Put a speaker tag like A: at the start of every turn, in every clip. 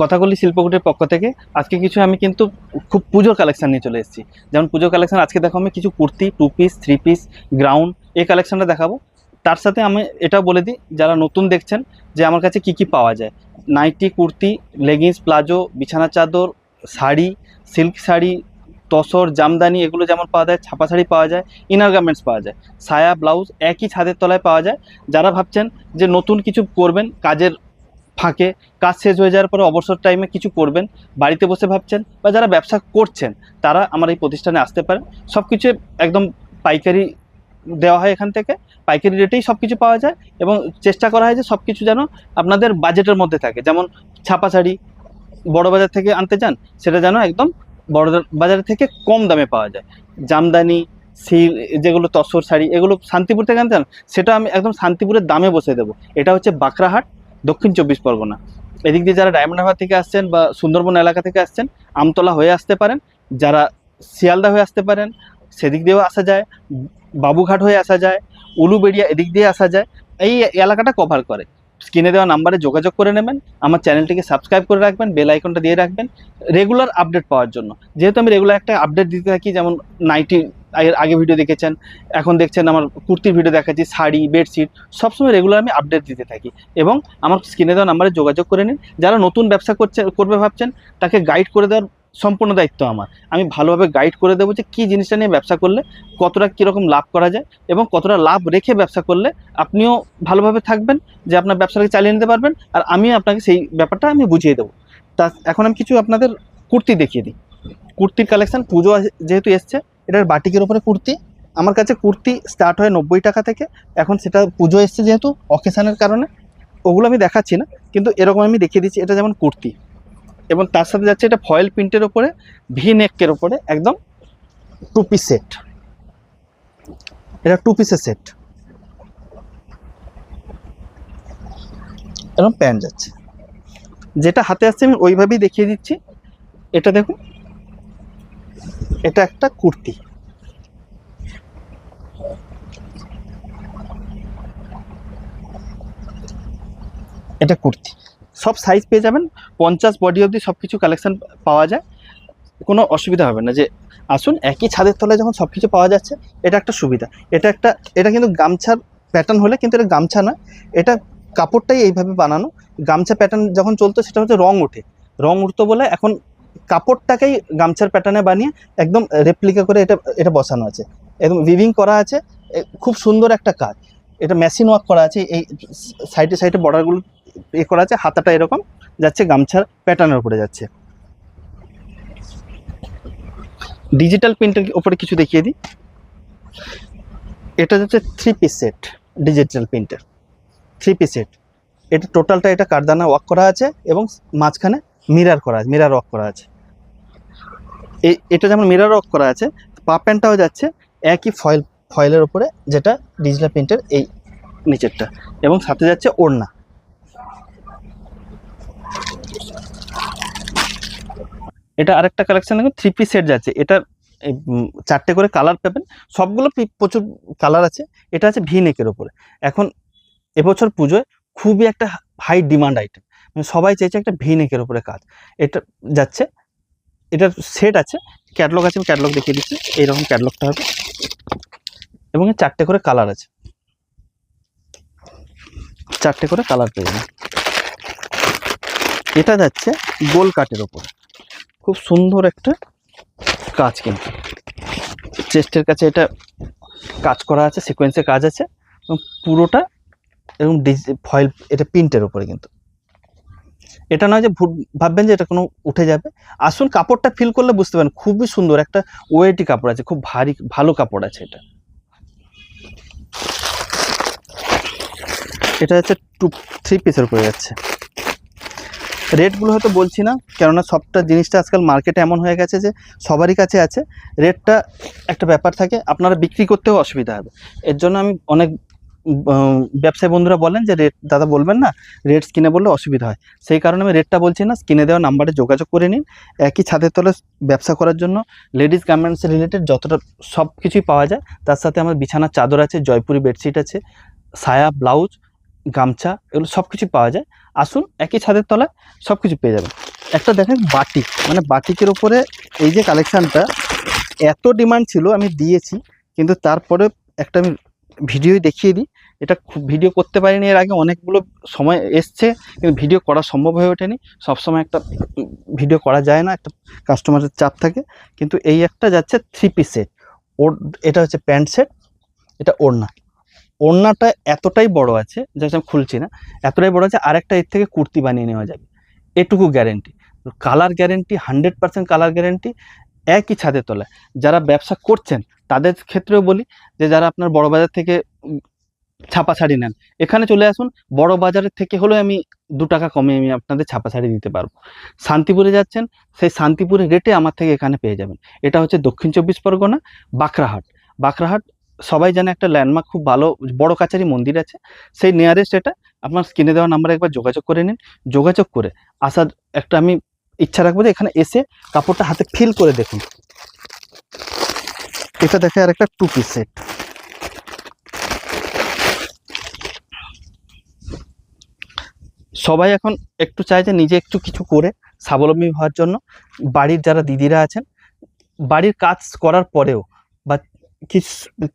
A: কথাগুলি শিল্পকুটির পক্ষ থেকে আজকে কিছু আমি কিন্তু খুব পুজোর কালেকশন নিয়ে চলে এসেছি। যেমন পুজোর কালেকশন আজকে দেখো আমি কিছু কুর্তি, 2 পিস, 3 পিস, গ্রাউন্ড এই কালেকশনটা দেখাবো। তার সাথে আমি এটাও বলে দিই যারা নতুন দেখছেন যে আমার কাছে কি কি পাওয়া যায়। নাইটি, কুর্তি, লেগিংস, প্লাজো, বিছানা চাদর, শাড়ি, সিল্ক শাড়ি, তসর, জামদানি এগুলো যেমন পাওয়া যায়, ছাপা শাড়ি পাওয়া যায়, ইনার গার্মেন্টস পাওয়া যায়, সায়া, ব্লাউজ একই ছাদের তলায় পাওয়া যায়। যারা ভাবছেন যে নতুন কিছু করবেন, কাজের ফাঁকে কাজ শেষ হয়ে যাওয়ার পরে অবসর টাইমে কিছু করবেন, বাড়িতে বসে ভাবছেন, বা যারা ব্যবসা করছেন তারা আমার এই প্রতিষ্ঠানে আসতে পারেন। সব কিছু একদম পাইকারি দেওয়া হয়, এখান থেকে পাইকারি রেটেই সব কিছু পাওয়া যায় এবং চেষ্টা করা হয় যে সব কিছু যেন আপনাদের বাজেটের মধ্যে থাকে। যেমন ছাপা শাড়ি বড় বাজার থেকে আনতে চান, সেটা যেন একদম বড় বাজার থেকে কম দামে পাওয়া যায়। জামদানি, সিল যেগুলো তসর শাড়ি এগুলো শান্তিপুর থেকে আনতে চান, সেটা আমি একদম শান্তিপুরের দামে বসে দেবো। এটা হচ্ছে বাঁকড়াহাট, দক্ষিণ 24 পরগনা। এদিক দিয়ে যারা ডায়মন্ড হারবার থেকে আসছেন বা সুন্দরবন এলাকা থেকে আসছেন, আমতলা হয়ে আসতে পারেন। যারা শিয়ালদা হয়ে আসতে পারেন, সেদিক দিয়েও আসা যায়। বাবুঘাট হয়ে আসা যায়, উলুবেড়িয়া এদিক দিয়ে আসা যায়। এই এলাকাটা কভার করে। স্ক্রিনে দেওয়া নাম্বারে যোগাযোগ করে নেবেন। আমার চ্যানেলটিকে সাবস্ক্রাইব করে রাখবেন, বেল আইকনটা দিয়ে রাখবেন রেগুলার আপডেট পাওয়ার জন্য। যেহেতু আমি রেগুলার একটা আপডেট দিতে থাকি, যেমন নাইটি আগে ভিডিও দেখেছেন, এখন দেখছেন আমার কুর্তির ভিডিও দেখাচ্ছি, শাড়ি, বেডশিট সবসময় রেগুলার আমি আপডেট দিতে থাকি। এবং আমার স্ক্রিনে দেওয়া নাম্বারে যোগাযোগ করে নিন। যারা নতুন ব্যবসা করবে ভাবছেন, তাকে গাইড করে দেওয়ার সম্পূর্ণ দায়িত্ব আমার। আমি ভালোভাবে গাইড করে দেবো যে কী জিনিসটা নিয়ে ব্যবসা করলে কতটা কীরকম লাভ করা যায় এবং কতটা লাভ রেখে ব্যবসা করলে আপনিও ভালোভাবে থাকবেন, যে আপনার ব্যবসাটাকে চালিয়ে নিতে পারবেন, আর আমিও আপনাকে সেই ব্যাপারটা আমি বুঝিয়ে দেবো। তা এখন আমি কিছু আপনাদের কুর্তি দেখিয়ে দিই। কুর্তির কালেকশন পুজো যেহেতু এসছে, এটার বাটিকের ওপরে কুর্তি। আমার কাছে কুর্তি স্টার্ট হয় 90 টাকা থেকে। এখন সেটা পুজো এসছে যেহেতু অকেশানের কারণে ওগুলো আমি দেখাচ্ছি না, কিন্তু এরকম আমি দেখিয়ে দিচ্ছি। এটা যেমন কুর্তি, এবং তার সাথে যাচ্ছে এটা ফয়েল প্রিন্টের ওপরে, ভি নেকের ওপরে একদম 2 পিস সেট। এটা 2 পিসের সেট, এরকম প্যান্ট যাচ্ছে। যেটা হাতে আসছে আমি ওইভাবেই দেখিয়ে দিচ্ছি। এটা দেখুন, এটা একটা কুর্তি। এটা কুর্তি, সব সাইজ পেয়ে যাবেন। 50 বডি অবধি সব কিছু কালেকশন পাওয়া যায়, কোনো অসুবিধা হবে না। যে আসুন, একই ছাদের তলায় যখন সব কিছু পাওয়া যাচ্ছে, এটা একটা সুবিধা। এটা কিন্তু গামছার প্যাটার্ন হলে, কিন্তু এটা গামছা না, এটা কাপড়টাই এইভাবে বানানো। গামছা প্যাটার্ন যখন চলতো সেটা হচ্ছে রং উঠতো বলে এখন কাপড়টাকেই গামছার প্যাটার্নে বানিয়ে একদম রেপ্লিকা করে এটা বসানো আছে, একদম উইভিং করা আছে। খুব সুন্দর একটা কাজ। এটা মেশিন ওয়ার্ক করা আছে, এই সাইডে বর্ডারগুলো করা আছে। হাতাটা এরকম যাচ্ছে, গামছার প্যাটার্নের উপরে যাচ্ছে। ডিজিটাল প্রিন্টের উপরে কিছু দেখিয়ে দিই। এটা হচ্ছে 3 পিস সেট, ডিজিটাল প্রিন্টের 3 পিস সেট। এটা টোটালটা এটা কারদানা ওয়ার্ক করা আছে এবং মাঝখানে মিরার ওয়ার্ক করা আছে। এটা যেমন মিরার ওয়ার্ক করা আছে, পা প্যান্টটাও যাচ্ছে একই ফয়েলের উপরে, যেটা ডিজিটাল প্রিন্টের এই নিচেরটা, এবং সাথে যাচ্ছে ওড়না। এটা আরেকটা কালেকশন দেখুন, 3 পিস সেট যাচ্ছে। এটা 4টে করে কালার পাবেন, সবগুলো প্রচুর কালার আছে। এটা আছে ভি নেকের উপরে। এখন এবছর পুজোয় খুবই একটা হাই ডিমান্ড আইটেম, মানে সবাই চাইছে একটা ভি নেকের উপরে কাজ। এটা যাচ্ছে, এটার সেট আছে, ক্যাটলগ আছে, আমি ক্যাটলগ দেখিয়ে দিচ্ছি। এইরকম ক্যাটলগটা হবে এবং 4টে করে কালার আছে, 4টে করে কালার পেয়ে যাবেন। এটা যাচ্ছে গোল কাটের ওপর, খুব সুন্দর একটা কাজ, কিন্তু চেস্টের কাছে এটা কাজ করা আছে, সিকোয়েন্সের কাজ আছে এবং পুরোটা এরকম ফয়েল, এটা প্রিন্টের উপরে। কিন্তু এটা নয় যে ভাববেন যে এটা কোনো উঠে যাবে। আসুন, কাপড়টা ফিল করলে বুঝতে পারেন, খুবই সুন্দর একটা ওয়েটি কাপড় আছে, খুব ভালো কাপড় আছে। এটা হচ্ছে 3 পিসের উপরে যাচ্ছে। রেটগুলো হয়তো বলছি না, কেননা সবটা জিনিসটা আজকাল মার্কেটে এমন হয়ে গেছে যে সবারই কাছে আছে। রেটটা একটা ব্যাপার থাকে, আপনারা বিক্রি করতেও অসুবিধা হবে। এর জন্য আমি অনেক ব্যবসায়ী বন্ধুরা বলেন যে রেট দাদা বলবেন না, রেট স্ক্রিনে বললে অসুবিধা হয়। সেই কারণে আমি রেটটা বলছি না। স্ক্রিনে দেওয়া নাম্বারে যোগাযোগ করে নিন। একই ছাদের তলে ব্যবসা করার জন্য লেডিস গার্মেন্টস রিলেটেড যতটা সব কিছুই পাওয়া যায়। তার সাথে আমার বিছানার চাদর আছে, জয়পুরি বেডশিট আছে, সায়া, ব্লাউজ, গামছা, এগুলো সব কিছু পাওয়া যায়। আসুন, একই ছাদের তলায় সব কিছু পেয়ে যাবেন। একটা দেখেন বাটিক, মানে বাটিকের উপরে এই যে কালেকশানটা এত ডিমান্ড ছিল, আমি দিয়েছি, কিন্তু তারপরে একটা আমি ভিডিও দেখিয়ে দিই। এটা খুব ভিডিও করতে পারিনি এর আগে, অনেকগুলো সময় এসছে কিন্তু ভিডিও করা সম্ভব হয়ে ওঠেনি। সবসময় একটা ভিডিও করা যায় না, একটা কাস্টমারের চাপ থাকে। কিন্তু এই একটা যাচ্ছে 3 পিস সেট। ওর এটা হচ্ছে প্যান্ট সেট, এটা ওড়না। ওড়নাটা এতটাই বড় আছে, যেটা আমি খুলছি না, এতটাই বড় আছে, আরেকটা এর থেকে কুর্তি বানিয়ে নেওয়া যাবে, এটুকু guarantee. Colour guarantee 100% colour guarantee. একই ছাদের তলায় যারা ব্যবসা করছেন তাদের ক্ষেত্রেও বলি যে যারা আপনার বড় বাজার থেকে ছাপা শাড়ি নেন, এখানে চলে আসুন। বড় বাজারের থেকে হলেও আমি 2 টাকা কমে আমি আপনাদের ছাপা শাড়ি দিতে পারবো। শান্তিপুরে যাচ্ছেন, সেই শান্তিপুরের রেটে আমার থেকে এখানে পেয়ে যাবেন। এটা হচ্ছে দক্ষিণ 24 পরগনা, বাঁকড়াহাট। বাঁকড়াহাট সবাই জানে একটা ল্যান্ডমার্ক, খুব ভালো বড় কাছারি মন্দির আছে, সেই নিয়ারেস্ট। এটা আপনার স্ক্রিনে দেওয়া নাম্বারে একবার যোগাযোগ করে নিন। যোগাযোগ করে আসার একটা আমি ইচ্ছা রাখবো যে এখানে এসে কাপড়টা হাতে ফিল করে দেখুন। এটা দেখে আর একটা 2 পিস সেট। সবাই এখন একটু চায় যে নিজে একটু কিছু করে স্বাবলম্বী হওয়ার জন্য। বাড়ির যারা দিদিরা আছেন, বাড়ির কাজ করার পরেও বা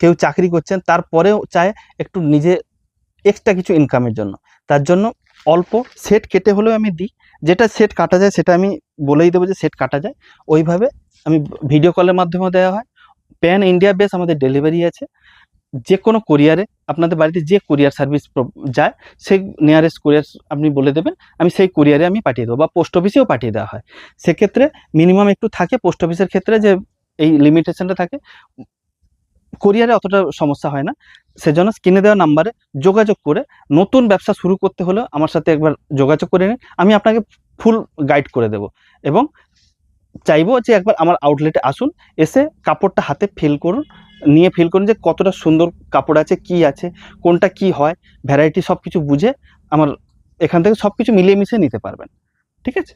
A: কেউ চাকরি করছেন তারপরেও চায় একটু নিজে এক্সট্রা কিছু ইনকামের জন্য। তার জন্য অল্প সেট কেটে হলেও আমি দিই। যেটা সেট কাটা যায় সেটা আমি বলেই দেবো যে সেট কাটা যায়, ওইভাবে আমি ভিডিও কলের মাধ্যমেও দেওয়া হয়। প্যান ইন্ডিয়া বেস আমাদের ডেলিভারি আছে। যে কোনো কোরিয়ারে আপনাদের বাড়িতে যে কোরিয়ার সার্ভিস যায়, সেই নিয়ারেস্ট কোরিয়ার আপনি বলে দেবেন, আমি সেই কোরিয়ারে আমি পাঠিয়ে দেবো, বা পোস্ট অফিসেও পাঠিয়ে দেওয়া হয়। সেক্ষেত্রে মিনিমাম একটু থাকে পোস্ট অফিসের ক্ষেত্রে, যে এই লিমিটেশনটা থাকে, কোরিয়ারে অতটা সমস্যা হয় না। সেজন্য স্ক্রিনে দেওয়া নাম্বারে যোগাযোগ করে নতুন ব্যবসা শুরু করতে হলেও আমার সাথে একবার যোগাযোগ করে নিন, আমি আপনাকে ফুল গাইড করে দেব। এবং চাইবো যে একবার আমার আউটলেটে আসুন, এসে কাপড়টা হাতে ফিল করুন, নিয়ে ফিল করুন যে কতটা সুন্দর কাপড় আছে, কি আছে, কোনটা কি হয়, ভ্যারাইটি সব কিছু বুঝে আমার এখান থেকে সব কিছু মিলিয়ে মিশিয়ে নিতে পারবেন। ঠিক আছে।